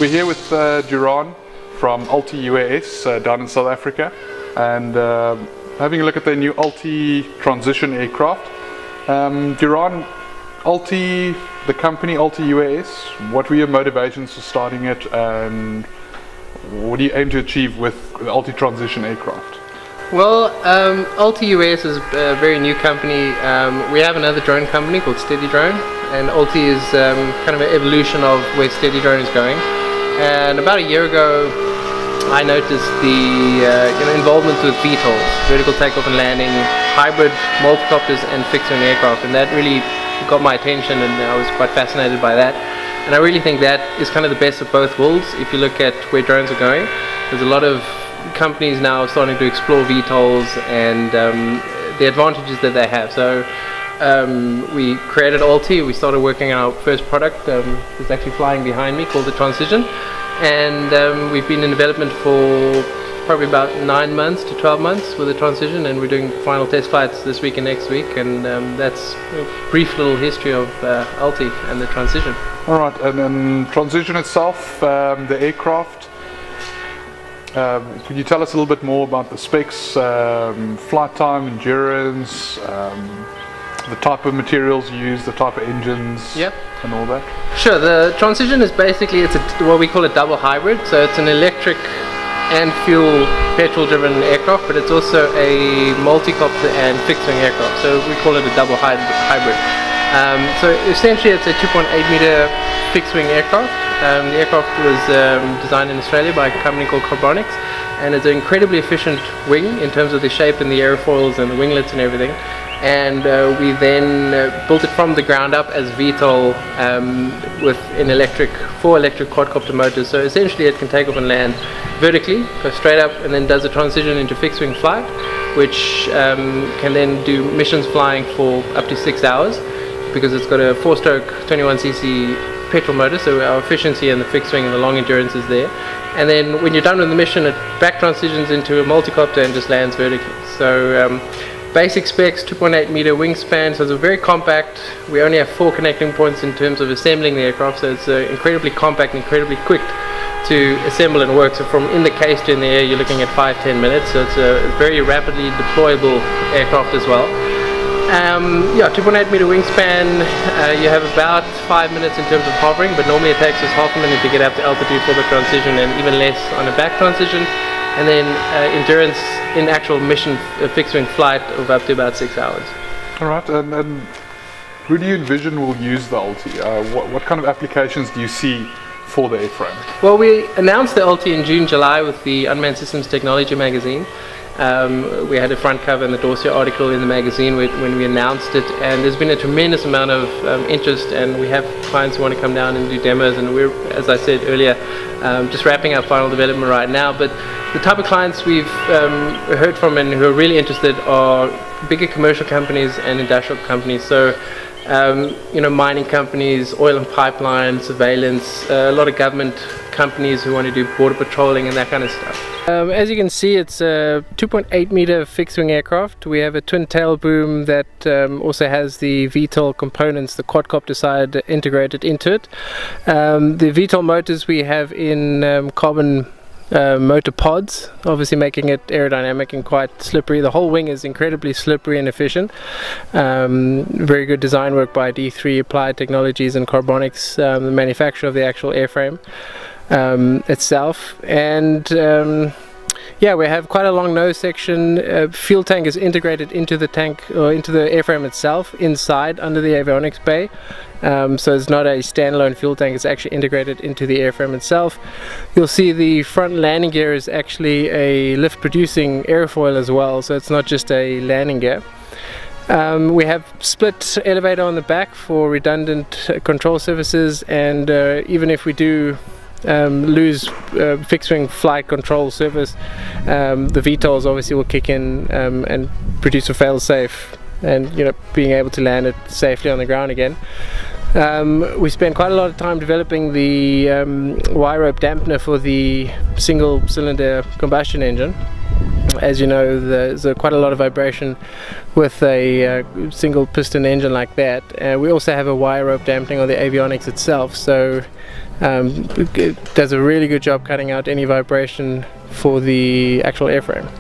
We're here with Jean from Ulti UAS down in South Africa, and having a look at their new Ulti transition aircraft. Jean, Ulti, the company Ulti UAS, what were your motivations for starting it, and what do you aim to achieve with the Ulti transition aircraft? Well, Ulti UAS is a very new company. We have another drone company called Steady Drone, and Ulti is kind of an evolution of where Steady Drone is going. And about a year ago, I noticed the involvement with VTOLs, vertical takeoff and landing, hybrid multicopters and fixed-wing aircraft, and that really got my attention, and I was quite fascinated by that. And I really think that is kind of the best of both worlds. If you look at where drones are going, there's a lot of companies now starting to explore VTOLs and the advantages that they have. So we created Ulti. We started working on our first product. It's actually flying behind me, called the Transition, and we've been in development for probably about 9 months to 12 months with the Transition, and we're doing final test flights this week and next week, and that's a brief little history of Ulti and the Transition. Alright, and then Transition itself, the aircraft, could you tell us a little bit more about the specs, flight time, endurance, the type of materials used, the type of engines, yep, and all that? Sure. The Transition is basically, what we call a double hybrid. So it's an electric and fuel petrol-driven aircraft, but it's also a multi-copter and fixed-wing aircraft. So we call it a double hybrid. So essentially, it's a 2.8 meter fixed-wing aircraft. The aircraft was designed in Australia by a company called Carbonics, and it's an incredibly efficient wing in terms of the shape and the airfoils and the winglets and everything. And we then built it from the ground up as VTOL with four electric quadcopter motors. So essentially it can take off and land vertically, go straight up, and then does a transition into fixed wing flight, which can then do missions flying for up to 6 hours, because it's got a 4-stroke 21cc petrol motor, so our efficiency and the fixed wing and the long endurance is there. And then when you're done with the mission, it back transitions into a multicopter and just lands vertically. So basic specs, 2.8 meter wingspan, so it's very compact. We only have 4 connecting points in terms of assembling the aircraft, so it's incredibly compact and incredibly quick to assemble and work. So from in the case to in the air, you're looking at 5-10 minutes, so it's a very rapidly deployable aircraft as well. 2.8 meter wingspan, you have about 5 minutes in terms of hovering, but normally it takes us half a minute to get up to altitude for the transition, and even less on a back transition. And then endurance in actual mission fixed wing flight of up to about 6 hours. Alright, and who do you envision will use the Ulti? What kind of applications do you see for the airframe? Well, we announced the Ulti in June, July with the Unmanned Systems Technology magazine. We had a front cover and the dossier article in the magazine when we announced it, and there's been a tremendous amount of interest, and we have clients who want to come down and do demos, and we're, as I said earlier, just wrapping up final development right now. But the type of clients we've heard from and who are really interested are bigger commercial companies and industrial companies. So mining companies, oil and pipeline, surveillance, a lot of government companies who want to do border patrolling and that kind of stuff. As you can see, it's a 2.8 meter fixed wing aircraft. We have a twin tail boom that also has the VTOL components, the quadcopter side, integrated into it. The VTOL motors we have in carbon motor pods, obviously making it aerodynamic and quite slippery. The whole wing is incredibly slippery and efficient. Very good design work by D3 Applied Technologies and Carbonics, the manufacturer of the actual airframe itself. And we have quite a long nose section. Fuel tank is integrated into the tank, or into the airframe itself, inside under the avionics bay. So it's not a standalone fuel tank, it's actually integrated into the airframe itself. You'll see the front landing gear is actually a lift producing airfoil as well, so it's not just a landing gear. We have split elevator on the back for redundant control surfaces, and even if we do lose fixed wing flight control surface, the VTOLs obviously will kick in and produce a fail safe, and being able to land it safely on the ground again. We spent quite a lot of time developing the wire rope dampener for the single cylinder combustion engine. As you know, there's quite a lot of vibration with a single piston engine like that. We also have a wire rope dampening on the avionics itself, so it does a really good job cutting out any vibration for the actual airframe.